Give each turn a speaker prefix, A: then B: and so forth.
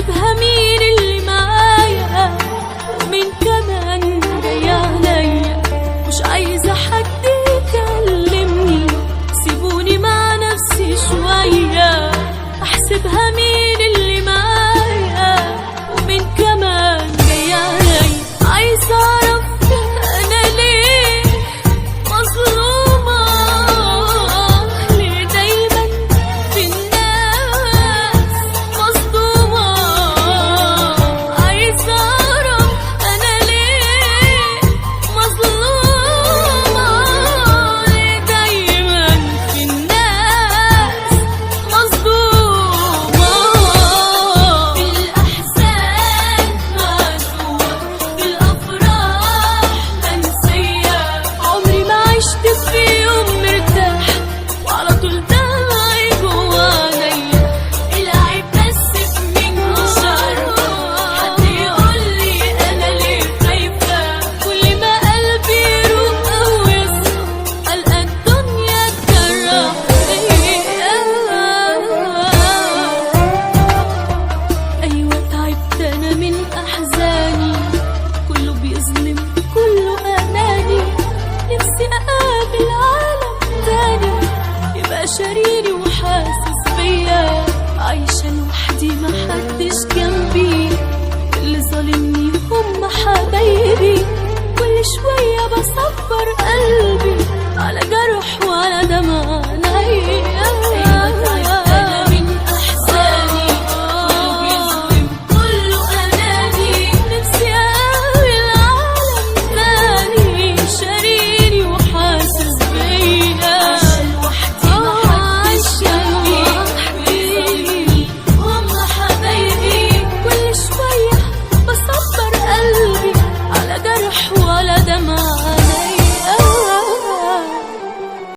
A: احسبها مين اللي معايا ومين كمان جاي عليا. مش عايزة حد يكلمني، سيبوني مع نفسي شوية. احسبها مين اللي معايا ومين كمان جاي عليا. عايزة اعرف انا ليه مظلومة، ليه دايما في الناس مصدومة. عايزة اعرف انا ليه مظلومة، ليه دايما في الناس مصدومة. في الاحزان معزومة، في الافراح منسية. عمري ما عشت في يوم مرتاح وعلى طول دمعي جوا عينيا. العيب بس في مين مش عارفة حد يقولي انا ليه خايفة. كل ما قلبي يروق او يصحى القى الدنيا تجرح فيا. ايوه تعبت انا من احزاني، كله بيظلم كله اناني. نفسي اقابل عالم تاني يبقى شاريني وحاسس بيا. عايشة لوحدي محدش جنبي، اللي ظالمني هم حبايبي. كل شوية بصبر قلبي